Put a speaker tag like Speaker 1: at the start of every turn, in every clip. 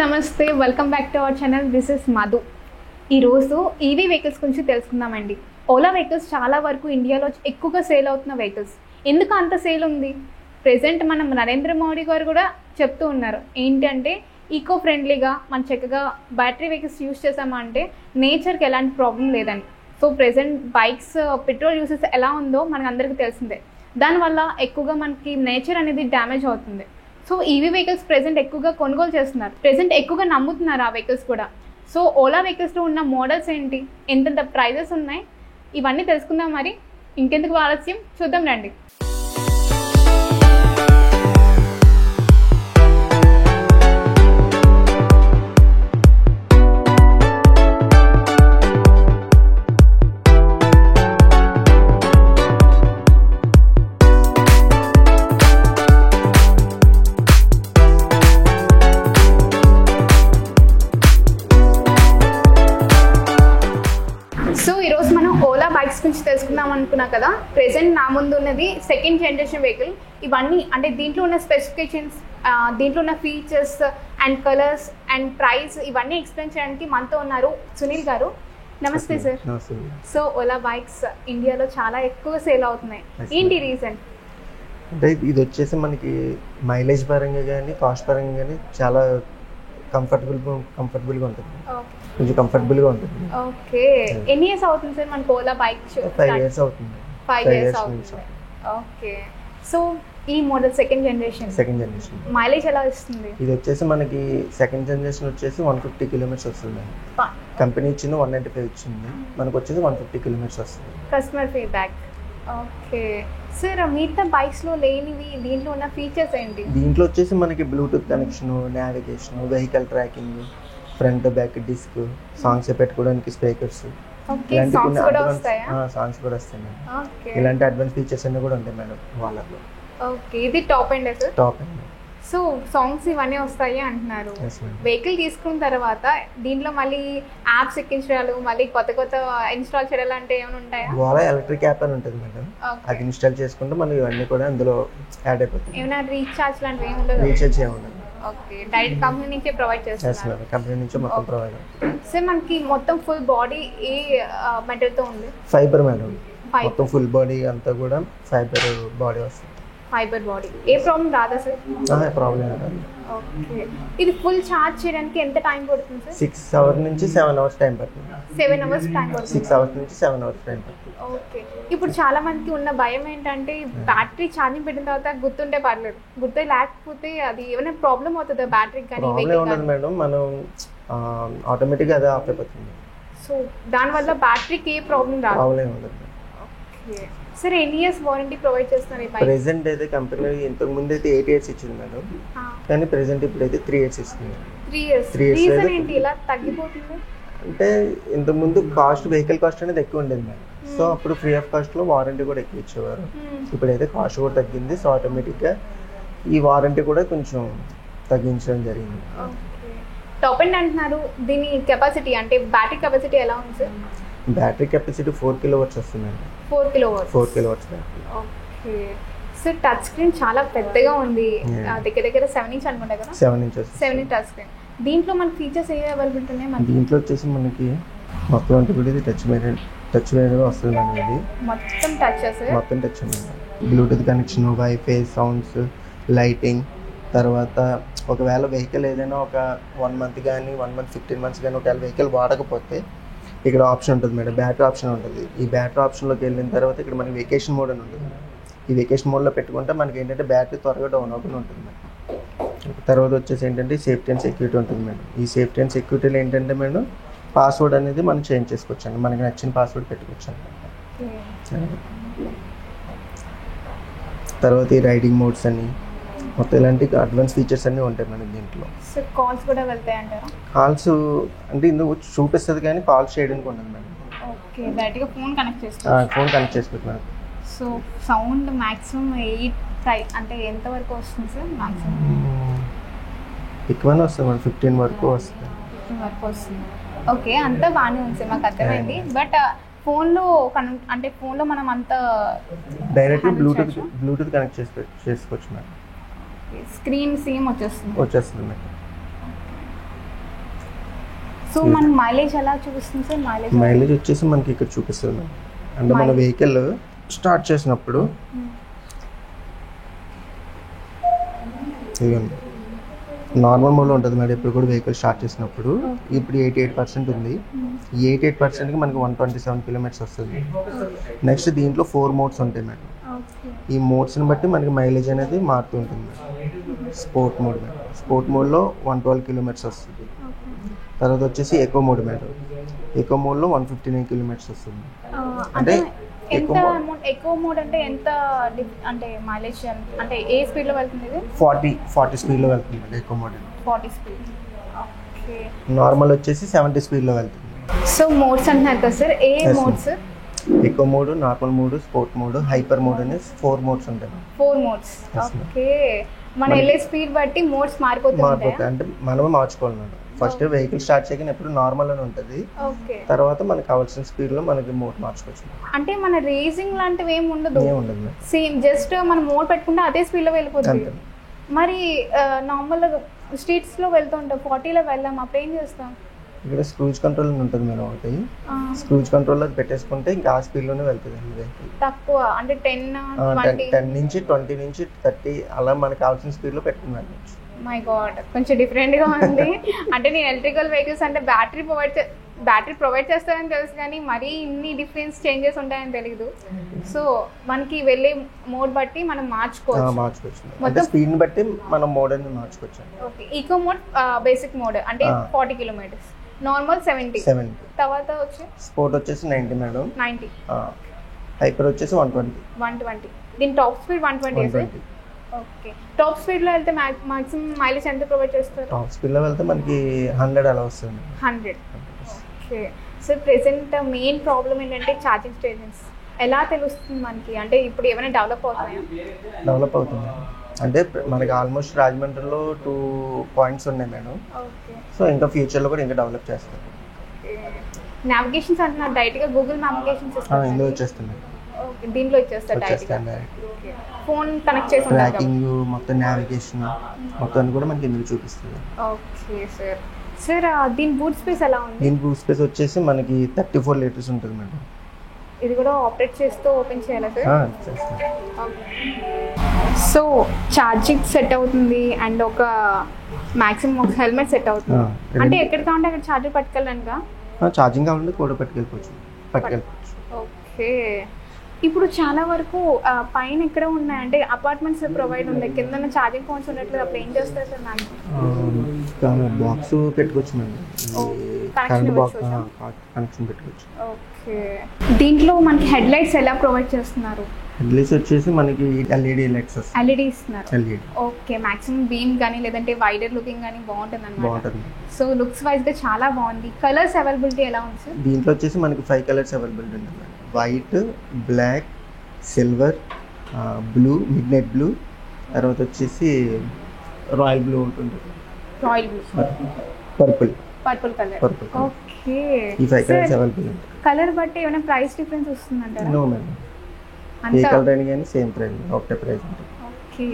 Speaker 1: నమస్తే welcome back to our channel. This is Madhu. ఈరోజు EV vehicles గురించి తెలుసుకుందామండి. ఓలా వెహికల్స్ చాలా వరకు ఇండియాలో ఎక్కువగా సేల్ అవుతున్న వెహికల్స్. ఎందుకు అంత సేల్ ఉంది? ప్రెజెంట్ మనం నరేంద్ర మోడీ గారు కూడా చెప్తూ ఉన్నారు ఏంటంటే ఈకో ఫ్రెండ్లీగా మనం చక్కగా బ్యాటరీ వెహికల్స్ యూస్ చేసామంటే నేచర్కి ఎలాంటి ప్రాబ్లం లేదని. So present bikes petrol uses ఎలా ఉందో మనకు అందరికీ తెలిసిందే. దానివల్ల ఎక్కువగా మనకి నేచర్ అనేది డ్యామేజ్ అవుతుంది. సో ఈవీ వెహికల్స్ ప్రెజెంట్ ఎక్కువగా కొనుగోలు చేస్తున్నారు, ప్రెజెంట్ ఎక్కువగా నమ్ముతున్నారు ఆ వెహికల్స్ కూడా. సో ఓలా వెహికల్స్లో ఉన్న మోడల్స్ ఏంటి, ఎంతెంత ప్రైజెస్ ఉన్నాయి, ఇవన్నీ తెలుసుకుందాం. మరి ఇంకెందుకు ఆలస్యం, చూద్దాం రండి. సో ఈరోజు మనం ఓలా బైక్స్ గురించి తెలుసుకుందాం అనుకున్నాం కదా. ప్రెజెంట్ నా ముందు ఉన్నది సెకండ్ జనరేషన్ వెహికల్. ఇవన్నీ అంటే దీంట్లో ఉన్న స్పెసిఫికేషన్స్, దీంట్లో ఉన్న features and colours and price ఇవన్నీ ఎక్స్ప్లెయిన్ చేయడానికి మనతో ఉన్నారు సునీల్ గారు. నమస్తే సార్. సో ఓలా బైక్స్ ఇండియాలో చాలా ఎక్కువ సేల్ అవుతున్నాయి, ఏంటి రీజన్?
Speaker 2: అంటే ఇది వచ్చేసి మనకి మైలేజ్ పరంగా కానీ కాస్ట్ పరంగా కానీ చాలా కంఫర్టబుల్గా ఉంటుంది, కొంచెం కంఫర్టబుల్గా ఉంటుంది.
Speaker 1: ఓకే, ఎన్ని ఇయర్స్ అవుతుంది సార్ మనకు ఓలా బైక్?
Speaker 2: 5 years అవుతుంది.
Speaker 1: 5 years అవుతుంది. ఓకే, సో ఈ మోడల్ సెకండ్ జనరేషన్ మైలేజ్ ఎలా ఇస్తుంది?
Speaker 2: ఇది వచ్చేసి మనకి సెకండ్ జనరేషన్ వచ్చేసి 150 kilometers వస్తుంది. కంపెనీ ఇచ్చింది 195 ఇచ్చింది, మనకు వచ్చేసి 150 kilometers వస్తుంది.
Speaker 1: Customer feedback. ఓకే సార్, మిగతా బైక్స్లో లేనివి దీంట్లో ఉన్న ఫీచర్స్ ఏంటి?
Speaker 2: దీంట్లో వచ్చేసి మనకి Bluetooth connection, navigation, vehicle tracking, front back disc, songs పెట్టుకోవడానికి స్పీకర్స్,
Speaker 1: సాంగ్స్ కూడా వస్తాయి.
Speaker 2: ఇలాంటి అడ్వాన్స్ ఫీచర్స్ అన్ని కూడా ఉంటాయి మేడం వాళ్ళలో.
Speaker 1: ఓకే, ఇది top end sir?
Speaker 2: Top end.
Speaker 1: So songs ఇవన్నీ వస్తాయి అంటున్నారు. వెహికల్ తీసుకున్న తర్వాత దీంట్లో మళ్ళీ యాప్స్ ఎక్కించాలి, మళ్ళీ కొత్త కొత్త ఇన్స్టాల్ చేయాలి అంటే ఏమైనా ఉంటాయా?
Speaker 2: ఓలా ఎలక్ట్రిక్ యాప్ అని ఉంటుంది మేడం, అది ఇన్స్టాల్ చేసుకుంటే మనం ఇవన్నీ కూడా అందులో యాడ్ అయిపోతాయి.
Speaker 1: ఏమైనా రీఛార్జ్ లాంటివి ఏమి ఉండదు?
Speaker 2: రీఛార్జ్ ఏమి ఉండదు.
Speaker 1: ఓకే, డైరెక్ట్ కంపెనీ నుంచే ప్రొవైడ్ చేస్తారు.
Speaker 2: కంపెనీ నుంచి మొత్తం ప్రొవైడ్ అవుతుంది.
Speaker 1: సో మనకి మొత్తం ఫుల్ బాడీ ఏ మెటీరియల్ తో ఉంది?
Speaker 2: ఫైబర్ మేడం, మొత్తం ఫుల్ బాడీ అంతా కూడా ఫైబర్ బాడీ వస్తుంది.
Speaker 1: ఫైబర్ బాడీ, ఏ ప్రాబ్లం రాదా సార్?
Speaker 2: ప్రాబ్లం రాదు.
Speaker 1: ఓకే, ఇది ఫుల్ ఛార్జ్ చేయడానికి ఎంత టైం పడుతుంది సార్?
Speaker 2: 6 hours నుంచి 7 hours టైం పడుతుంది.
Speaker 1: 7 hours టైం పడుతుంది.
Speaker 2: 6 hours నుంచి 7 hours టైం పడుతుంది.
Speaker 1: ఓకే, ఇప్పుడు చాలా మందికి ఉన్న భయం ఏంటంటే బ్యాటరీ ఛార్జింగ్ పెట్టిన తర్వాత గుర్తుంటే పర్లేదు, గుర్తు లేకపోతే అది ఏమైనా ప్రాబ్లం అవుతుందా బ్యాటరీకి కానీ?
Speaker 2: ప్రాబ్లం ఉండదు మేడం, మనం ఆటోమేటిక్గా అదే ఆఫ్ అయిపోతుంది.
Speaker 1: సో దానివల్ల బ్యాటరీకి ఏ ప్రాబ్లం రాదు?
Speaker 2: ప్రాబ్లం ఉండదు.
Speaker 1: ఓకే సార్, ఎన్ని ఇయర్స్ వారంటీ ప్రొవైడ్ చేస్తున్నారు ఈ బైక్?
Speaker 2: ప్రెజెంట్ అయితే కంపెనీ ఇంతకు ముందు అయితే 8 years ఇచ్చింది మేడం, కానీ ప్రెజెంట్ ఇప్పుడు అయితే 3 years ఇస్తుంది.
Speaker 1: 3 years. రీజన్ ఏంటి ఇలా తగ్గిపోతుంది?
Speaker 2: అంటే ఇంతకు ముందు వెహికల్ కాస్ట్ అనేది ఎక్కువ ఉండేది మేడం, సో అప్పుడు ఫ్రీ ఆఫ్ కాస్ట్లో వారంటీ కూడా ఎక్కువ ఇచ్చేవారు. ఇప్పుడైతే కాస్ట్ కూడా తగ్గింది, సో ఆటోమేటిక్గా ఈ వారంటీ కూడా కొంచెం తగ్గించడం జరిగింది.
Speaker 1: టాప్ ఎండ్ అంటున్నారు, దీని కెపాసిటీ అంటే బ్యాటరీ కెపాసిటీ ఎలా ఉంది సార్?
Speaker 2: బ్యాటరీ కెపాసిటీ 4 kilowatts వస్తుందండి.
Speaker 1: 4 kilowatts.
Speaker 2: 4 kilowatts battery.
Speaker 1: Okay sir, touch screen చాలా పెద్దగా ఉంది, దగ్గర దగ్గర 7 inch అనుకుంటా కదా?
Speaker 2: 7 inches.
Speaker 1: 7 inch touch screen. దీంట్లో మన ఫీచర్స్ ఏ అవైలబుల్ ఉన్నాయి?
Speaker 2: దీంట్లో వచ్చేసి మనకి మొత్తం అంటే కూడా ఇది టచ్ వేరే వస్తుంది అనేది,
Speaker 1: మొత్తం టచ్ సార్?
Speaker 2: మొత్తం టచ్ అనేది. Bluetooth connection, wifi, sounds, lighting. తర్వాత ఒకవేళ వెహికల్ ఏదైనా ఒక 1 month కానీ 1 month 15 months కానీ ఒకవేళ వెహికల్ వాడకపోతే ఇక్కడ ఆప్షన్ ఉంటుంది మేడం, బ్యాటరీ ఆప్షన్ ఉంటుంది. ఈ బ్యాటరీ ఆప్షన్లోకి వెళ్ళిన తర్వాత ఇక్కడ మనకి వెకేషన్ మోడ్ అని ఉంటుంది. ఈ వెకేషన్ మోడ్లో పెట్టుకుంటే మనకి ఏంటంటే బ్యాటరీ త్వరగా డౌన్ అవ్వకుండా ఉంటుంది మేడం. తర్వాత వచ్చేసి ఏంటంటే సేఫ్టీ అండ్ సెక్యూరిటీ ఉంటుంది మేడం. ఈ సేఫ్టీ అండ్ సెక్యూరిటీలో ఏంటంటే మేడం పాస్వర్డ్ అనేది మనం చేంజ్ చేసుకోవచ్చు, మనకి నచ్చిన పాస్వర్డ్ పెట్టుకోవచ్చు. తర్వాత ఈ రైడింగ్ మోడ్స్ అని మొత్తం ఇలాంటి అడ్వాన్స్ ఫీచర్స్ అన్నీ ఉంటాయి మనకి దీంట్లో.
Speaker 1: కాల్స్ కూడా వెళ్తాయి అంటారా?
Speaker 2: కాల్స్ అంటే ఇందులో చూపిస్తుంది కానీ కాల్స్ చేయడానికి ఉండదు మేడం.
Speaker 1: ఓకే, డైరెక్ట్గా ఫోన్ కనెక్ట్
Speaker 2: చేసుకుంటున్నాను.
Speaker 1: సో సౌండ్ మ్యాక్సిమం 8 అంటే ఎంత వరకు వస్తుంది సార్? మ్యాక్సిమం
Speaker 2: ఎక్కువనే వస్తుంది మేడం, 15 వరకు వస్తుంది.
Speaker 1: ఓకే, అంతా బాగానే ఉంది సార్, మాకు అర్థమైంది. బట్ ఫోన్లో అంటే ఫోన్లో మనం అంత
Speaker 2: డైరెక్ట్ బ్లూటూత్ కనెక్ట్ చేసుకోవచ్చు మేడం.
Speaker 1: స్క్రీన్ సేమ్ వచ్చేస్తుంది
Speaker 2: మేడం.
Speaker 1: సో మన మైలేజ్ ఎలా చూపిస్తుంది సార్?
Speaker 2: మైలేజ్ వచ్చేసి మనకి ఇక్కడ చూపిస్తుంది. అంటే మన వెహికల్ స్టార్ట్ చేసినప్పుడు నార్మల్ మోడ్లో ఉంటుంది మేడం ఎప్పుడు కూడా వెహికల్ స్టార్ట్ చేసినప్పుడు. ఇప్పుడు 88% ఉంది. ఈ 88%కి మనకి 127 కిలోమీటర్స్ వస్తుంది. నెక్స్ట్ దీంట్లో 4 మోడ్స్ ఉంటాయి మేడం. ఈ మోడ్స్ని బట్టి మనకి మైలేజ్ అనేది మారుతూ ఉంటుంది madam. Sport mode madam, sport మోడ్లో 112 కిలోమీటర్స్ వస్తుంది. తర్వాత వచ్చేసి ఎకో మోడ్ మేడం, ఎకో మోడ్లో 159 కిలోమీటర్స్ వస్తుంది. అంటే
Speaker 1: ఎక్కువ మోడ్ అంటే ఎంత అంటే మైలేజ్ అంటే ఏ స్పీడ్లో వెళ్తుంది? ఇది
Speaker 2: 40 స్పీడ్లో వెళ్తుంది madam eco mode.
Speaker 1: 40 speed. Okay.
Speaker 2: Normal వచ్చేసి 70 స్పీడ్లో వెళ్తుంది.
Speaker 1: సో మోడ్స్ అంటున్నారు కదా సార్, ఏ modes?
Speaker 2: Eco mode, normal mode, sport mode, hyper mode అని 4 మోడ్స్ ఉంటాయి.
Speaker 1: 4 మోడ్స్. ఓకే. మన వెళ్ళే స్పీడ్ బట్టి మోడ్స్ మారిపోతాయి.
Speaker 2: అంటే మనమే మార్చుకోవాలి మేడం. ఫస్ట్ వెహికల్ స్టార్ట్ చేయగానే ఎప్పుడు నార్మల్ అని ఉంటుంది. తర్వాత మనకు కావాల్సిన స్పీడ్ లో మనకి మోడ్ మార్చుకోవచ్చు.
Speaker 1: అంటే మన రేసింగ్ లాంటివి ఏమి ఉండదు. సేమ్ జస్ట్ మనం మోడ్ పెట్టుకుంటే అదే స్పీడ్ లో వెళ్ళిపోతుంది. మరి నార్మల్ స్ట్రీట్స్ లో వెళ్తుంటాం, 40లో వెళ్ళాం, అప్పుడు ఏం చేస్తాం?
Speaker 2: ఇక్కడ స్క్రూజ్ కంట్రోల్ ఉంటుంది మేడం. ఒకటి స్క్రూజ్ కంట్రోల్ అది పెట్టేసుకుంటే ఇంకా ఆ స్పీడ్ లోనే వెళ్తుంది వెహికల్.
Speaker 1: తక్కువ అంటే 10
Speaker 2: నుంచి 20 నుంచి 30 అలా మనకు కావాల్సిన స్పీడ్ లో పెట్టుకుని వెళ్ళచ్చు.
Speaker 1: మై గాడ్, కొంచెం డిఫరెంట్ గా ఉంది. అంటే నేను ఎలక్ట్రికల్ వెహికల్స్ అంటే బ్యాటరీ ప్రొవైడ్ చేస్తారని తెలుసు, కానీ మరీ ఇన్ని డిఫరెన్స్ చేంజెస్ ఉంటాయని తెలియదు. సో మనకి వెళ్ళే మోడ్ బట్టి మనం మార్చుకోవచ్చు.
Speaker 2: అంటే స్పీడ్ ని బట్టి మనం మోడ్ అనేది మార్చుకోవచ్చు.
Speaker 1: Okay. Eco mode basic mode అంటే 40 కిలోమీటర్స్, నార్మల్ 70. తర్వాత వచ్చి
Speaker 2: స్పోర్ట్ వచ్చేసి 90 మేడం.
Speaker 1: 90.
Speaker 2: హైపర్ వచ్చేసి 120.
Speaker 1: దీని top speed 120. Okay. Top speed లో వెళ్తే మాక్సిమం మైలేజ్ ఎంత ప్రొవైడ్ చేస్తారు?
Speaker 2: టాప్ స్పీడ్ లో వెళ్తే మనకి 100 అలా వస్తుంది.
Speaker 1: 100. Okay. So present main problem ఏంటంటే ఛార్జింగ్ స్టేషన్స్. ఎలా తెలుస్తుంది మనకి? అంటే ఇప్పుడు ఏమైనా డెవలప్ అవుతున్నాయా?
Speaker 2: డెవలప్ అవుతుంది. అంటే మనకి ఆల్మోస్ట్ రాజమండ్రిలో 2 పాయింట్స్ ఉన్నాయి మేడం.
Speaker 1: ఓకే.
Speaker 2: సో ఇంకా ఫ్యూచర్లో కూడా ఇంకా డెవలప్ చేస్తారు.
Speaker 1: నావిగేషన్స్ అంటున్నారు, డైరెక్ట్గా గూగుల్ నావిగేషన్స్
Speaker 2: ఇందులో వచ్చేస్తున్నాయి.
Speaker 1: ఓకే. దీంట్లో ఇచ్చేస్తారు డైరెక్ట్గా. ఫోన్ కనెక్ట్ చేసి
Speaker 2: ట్రాకింగ్ మొత్తం నావిగేషన్ మొత్తం కూడా మనకి ఇందులో చూపిస్తుంది.
Speaker 1: Okay sir. సార్ దీని బూట్ స్పేస్ ఎలా ఉంది?
Speaker 2: దీని బూట్ స్పేస్ వచ్చేసి మనకి 34 లీటర్స్ ఉంటుంది మేడం.
Speaker 1: ఇది కూడా ఆపరేట్ చేస్తూ ఓపెన్ చేయాలా సార్? సో ఛార్జింగ్ సెట్ అవుతుంది అండ్ ఒక మాక్సిమం ఒక హెల్మెట్ సెట్ అవుతుంది. అంటే ఎక్కడ కావాలంటే అక్కడ ఛార్జర్ పట్టుకెళ్ళానుగా.
Speaker 2: ఛార్జింగ్ కావాలంటే కూడా పట్టుకెళ్ళిపోవచ్చు.
Speaker 1: ఓకే. ఇప్పుడు చాలా వరకు పైన ఎక్కడ ఉన్నాయి అంటే అపార్ట్మెంట్స్ ప్రొవైడ్ ఉన్నాయి, కింద ఛార్జింగ్ పాయింట్స్ ఉండట్లేదు, అప్పుడు ఏం చేస్తారు సార్?
Speaker 2: బాక్స్ పెట్టుకోవచ్చు మేడం. కనెక్షన్ పెట్టుకోవచ్చు.
Speaker 1: ఓకే. దీంట్లో మనకి హెడ్ లైట్స్ ఎలా ప్రొవైడ్ చేస్తున్నారు?
Speaker 2: హెడ్ లైట్స్ వచ్చేసి మనకి ఎల్ఈడి లైట్స్
Speaker 1: ఎల్ఈడి ఇస్తున్నారు. ఓకే. మాక్సిమం బీమ్ కానీ లేదంటే వైడర్ లుకింగ్ కానీ బాగుంటుంది అన్నమాట. సో లుక్స్ వైజ్ గా చాలా బాగుంది. కలర్స్ అవైలబిలిటీ ఎలా ఉంది సార్?
Speaker 2: దీంట్లో వచ్చేసి మనకి 5 కలర్స్ అవైలబిలిటీ ఉంది. White, black, silver, blue, midnight blue, తర్వాత వచ్చేసి రాయల్ బ్లూ ఉంటుంది.
Speaker 1: Royal blue, purple colour. Okay.
Speaker 2: ఈ 5 కలర్స్ అవైలబుల్ ఉంటాయి.
Speaker 1: కలర్ బట్టి ఏమైనా ప్రైస్ డిఫరెన్స్ వస్తుందంటారా?
Speaker 2: నో మేడం, ఏ కలర్ అయినా కానీ సేమ్ ప్రైస్, ఒకటే ప్రైస్ ఉంటుంది.
Speaker 1: ఓకే.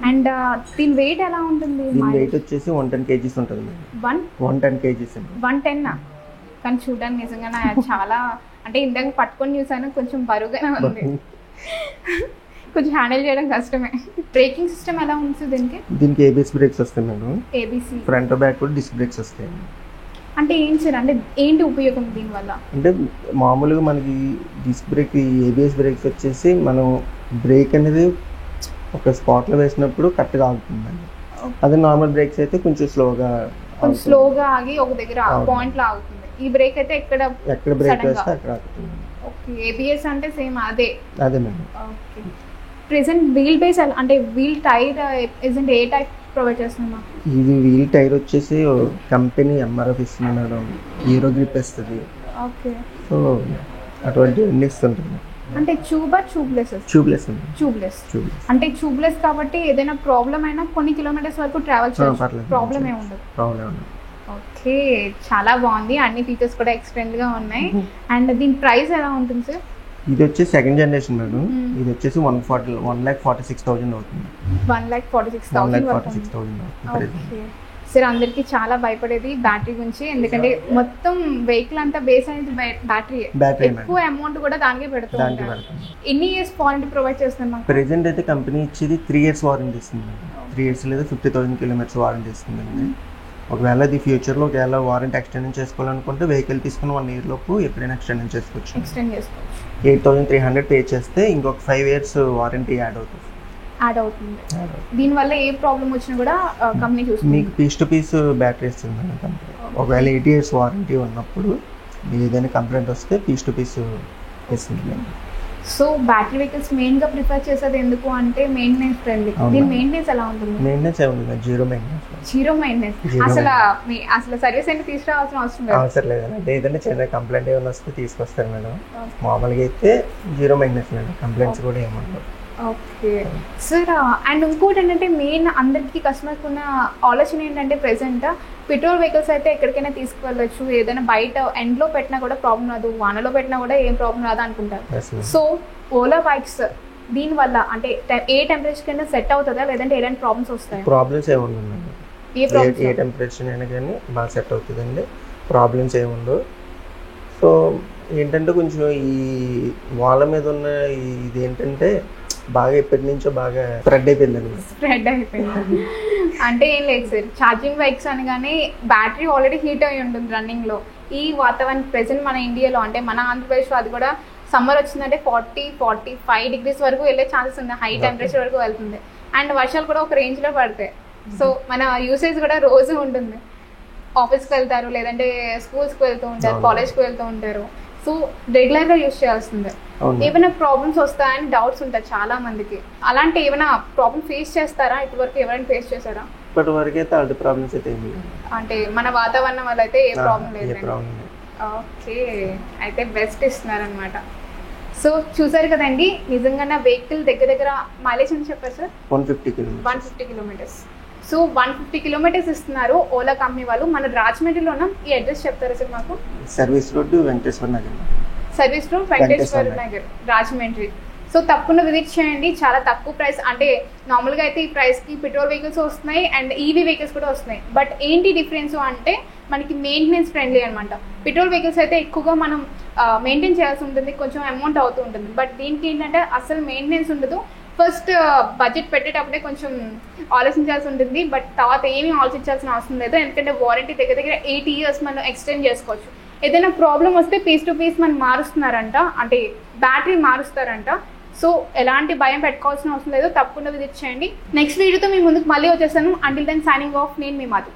Speaker 1: అండ్ దీని వెయిట్ ఎలా ఉంటుంది?
Speaker 2: దీని వెయిట్ వచ్చేసి 110 kgs ఉంటుంది మేడం. 110 kgs.
Speaker 1: 110 కానీ చూడడానికి నిజంగా చాలా అంటే ఇందాక పట్టుకొని చూసాను, కొంచెం బరువుగానే ఉంది, కొంచెం హ్యాండిల్ చేయడం కష్టమే. బ్రేకింగ్ సిస్టమ్ ఎలా ఉంది దీనికి?
Speaker 2: దీనికి ఏబిఎస్ బ్రేక్స్ వస్తాయి మేడం.
Speaker 1: ఏబిసి
Speaker 2: ఫ్రంట్ బ్యాక్ కూడా డిస్క్ బ్రేక్స్ వస్తాయి.
Speaker 1: అంటే ఏం సార్, అంటే ఏంటి ఉపయోగం దీనివల్ల?
Speaker 2: అంటే మామూలుగా మనకి డిస్క్ బ్రేక్, ఏబిఎస్ బ్రేక్స్ వచ్చేసి మనం బ్రేక్ అనేది ఒక స్పాట్లో వేసినప్పుడు కరెక్ట్గా ఆగుతుందండి. అదే నార్మల్ బ్రేక్స్ అయితే కొంచెం స్లోగా
Speaker 1: ఆగి ఒక దగ్గర పాయింట్లో ఆగుతుంది. ఈ బ్రేక్ అయితే ఎక్కడ
Speaker 2: బ్రేక్ వేస్తే అక్కడ ఆగుతుంది.
Speaker 1: ఓకే. ఏబిఎస్ అంటే సేమ్ అదే
Speaker 2: madam.
Speaker 1: Okay. Present wheel base అంటే వీల్ టైర్ ఏ టైప్ ప్రొవైడ్ చేస్తున్నా?
Speaker 2: ఇది వీల్ టైర్ వచ్చేసి కంపెనీ ఎంఆర్ఎఫ్ ఇస్తుంది మేడం. హీరో గ్రిప్ ఇస్తుంది.
Speaker 1: ఓకే.
Speaker 2: సో అటువంటి అన్ని ఇస్తుంటుంది.
Speaker 1: అంటే ట్యూబ్లెస్ అంటే ట్యూబ్లెస్ కాబట్టి ఏదైనా ప్రాబ్లం అయినా కొన్ని కిలోమీటర్స్ వరకు ట్రావెల్ చేయొచ్చు, ప్రాబ్లం ఏమి ఉండదు. ఓకే. చాలా బాగుంది, అన్ని ఫీచర్స్ కూడా ఎక్స్టెండ్ గా ఉన్నాయి. అండ్ దీని ప్రైస్ ఎలా ఉంటుంది సార్?
Speaker 2: ఇది వచ్చేసి సెకండ్ జనరేషన్ మేడం. ఇది వచ్చేసి 1,46,000 అవుతుంది.
Speaker 1: 1,46,000. ఓకే. సార్ అందరికీ చాలా భయపడేది బ్యాటరీ గురించి, ఎందుకంటే మొత్తం వెహికల్ అంతా బేస్ అనేది బ్యాటరీ, ఎక్కువ అమౌంట్ కూడా దానికే పెడుతూ ఉంటారు. ఎన్ని ఇయర్స్ వారంటీ ప్రొవైడ్ చేస్తున్నాం?
Speaker 2: ప్రెజెంట్ అయితే కంపెనీ ఇచ్చేది 3 years వారంటీ ఇస్తుంది. 3 years లేదా 50,000 kilometers వారంటీ ఇస్తుందండి. ఒకవేళ అది ఫ్యూచర్లో ఒకవేళ వారంటీ ఎక్స్టెండ్ చేసుకోవాలనుకుంటే వెహికల్ తీసుకుని 1 year లోపు ఎప్పుడైనా ఎక్స్టెండ్ చేసుకోవచ్చు. 8,300 పే చేస్తే ఇంకొక 5 years వారంటీ యాడ్ అవుతుంది.
Speaker 1: దీనివల్ల ఏ ప్రాబ్లం వచ్చినా కూడా కంపెనీ చూస్తుంది.
Speaker 2: మీకు పీస్ టు పీస్ బ్యాటరీ ఇస్తుంది కంపెనీ. ఒకవేళ 8 years వారంటీ ఉన్నప్పుడు ఏదైనా కంప్లైంట్ వస్తే పీస్ టు పీస్ ఇస్తుంది.
Speaker 1: సో బ్యాటరీ వెహికల్స్ మెయిన్ గా ప్రిఫర్ చేసేది ఎందుకు అంటే మెయింటెనెన్స్ ఫ్రెండ్లీ. దీని మెయింటెనెన్స్ ఎలా ఉంటుంది?
Speaker 2: మెయింటెనెన్స్ ఏముంది, జీరో మెయింటెనెన్స్.
Speaker 1: అసలు సర్వీస్ అంటే తీసుకురావాల్సిన
Speaker 2: అవసరం లేదండి. ఏదైనా చిన్న కంప్లైంట్ ఏమైనా వస్తే తీసుకొస్తారు మేడం. మామూలుగా అయితే జీరో మెయింటెనెన్స్ మేడం, కంప్లైంట్స్ కూడా ఏమన్నారు.
Speaker 1: ఓకే సార్, అండ్ ఇంకోటి ఏంటంటే మెయిన్ అందరికీ కస్టమర్కి ఉన్న ఆలోచన ఏంటంటే ప్రెసెంట్ పెట్రోల్ వెహికల్స్ అయితే ఎక్కడికైనా తీసుకువెళ్ళొచ్చు, ఏదైనా బయట ఎండ్లో పెట్టినా కూడా ప్రాబ్లం రాదు, వానలో పెట్టినా కూడా ఏం ప్రాబ్లం రాదు అనుకుంటారు. సో ఓలా బైక్స్ దీనివల్ల అంటే ఏ టెంపరేచర్ కైనా సెట్ అవుతుందా, లేదంటే ఎలాంటి ప్రాబ్లమ్స్ వస్తాయి?
Speaker 2: ప్రాబ్లమ్స్ ఏముండదు, ఏ టెంపరేచర్ అయినా కానీ బాగా సెట్ అవుతుందండి, ప్రాబ్లమ్స్ ఏముండవు. సో ఏంటంటే కొంచెం ఈ వాళ్ళ మీద ఉన్న ఇది ఏంటంటే బాగా ఎప్పటి నుంచో బాగా స్ప్రెడ్ అయిపోయింది.
Speaker 1: అంటే ఏం లేదు సార్, ఛార్జింగ్ బైక్స్ అనగానే బ్యాటరీ ఆల్రెడీ హీట్ అయి ఉంటుంది రన్నింగ్లో. ఈ వాతావరణం ప్రెసెంట్ మన ఇండియాలో అంటే మన ఆంధ్రప్రదేశ్లో అది కూడా సమ్మర్ వచ్చిందంటే 40-45 degrees వరకు వెళ్ళే ఛాన్సెస్ ఉంది, హై టెంపరేచర్ వరకు వెళ్తుంది. అండ్ వర్షాలు కూడా ఒక రేంజ్లో పడతాయి. సో మన యూసేజ్ కూడా రోజు ఉంటుంది. ఆఫీస్కి వెళ్తారు, లేదంటే స్కూల్స్కి వెళ్తూ ఉంటారు, కాలేజ్కి వెళ్తూ ఉంటారు. సో రెగ్యులర్గా యూజ్ చేయాల్సిందే. ఏమైనా ప్రాబ్లమ్స్ వస్తాయని డౌట్స్ ఉంటాయి చాలా మందికి. అలాంటి ఏమైనా ప్రాబ్లమ్ ఫేస్ చేస్తారా? ఇప్పటివరకు ఎవరైనా ఫేస్ చేశారా?
Speaker 2: ఇప్పటివరకు అయితే అలాంటి ప్రాబ్లమ్స్ అయితే
Speaker 1: అంటే మన వాతావరణం వల్ల అయితే ఏ ప్రాబ్లం లేదు. ఓకే, అయితే బెస్ట్ ఇస్తున్నారనమాట. సో చూసారు కదండి, నిజంగా నా వెహికల్ దగ్గర మైలేజ్ అని చెప్పారు సార్ 150 kilometers. సో 150 kilometers ఇస్తున్నారు ఓలా కంపెనీ వాళ్ళు. మన రాజమండ్రిలోన ఈ అడ్రస్ చెప్తారా సార్ మాకు?
Speaker 2: Service road Venkateswara Nagar
Speaker 1: Rajahmundry. So తప్పకుండా విజిట్ చేయండి, చాలా తక్కువ ప్రైస్. అంటే నార్మల్గా అయితే ఈ ప్రైస్కి పెట్రోల్ వెహికల్స్ వస్తున్నాయి అండ్ ఈవీ వెహికల్స్ కూడా వస్తున్నాయి. బట్ ఏంటి డిఫరెన్స్ అంటే మనకి మెయింటెనెన్స్ ఫ్రెండ్లీ అనమాట. పెట్రోల్ వెహికల్స్ అయితే ఎక్కువగా మనం మెయింటైన్ చేయాల్సి ఉంటుంది, కొంచెం అమౌంట్ అవుతూ ఉంటుంది. బట్ దీనికి ఏంటంటే అసలు మెయింటెనెన్స్ ఉండదు. ఫస్ట్ బడ్జెట్ పెట్టేటప్పుడే కొంచెం ఆలోచించాల్సి ఉంటుంది, బట్ తర్వాత ఏమీ ఆలోచించాల్సిన అవసరం లేదు. ఎందుకంటే వారంటీ దగ్గర 8 years మనం ఎక్స్టెండ్ చేసుకోవచ్చు. ఏదైనా ప్రాబ్లం వస్తే పీస్ టు పీస్ మనం మారుస్తున్నారంట, అంటే బ్యాటరీ మారుస్తారంట. సో ఎలాంటి భయం పెట్టుకోవాల్సిన అవసరం లేదు, తప్పకుండా విజిట్ చేయండి. నెక్స్ట్ వీడియోతో మీ ముందుకు మళ్ళీ వచ్చేసాను. అంటిల్ దెన్ సైనింగ్ ఆఫ్, నేను మీ మధు.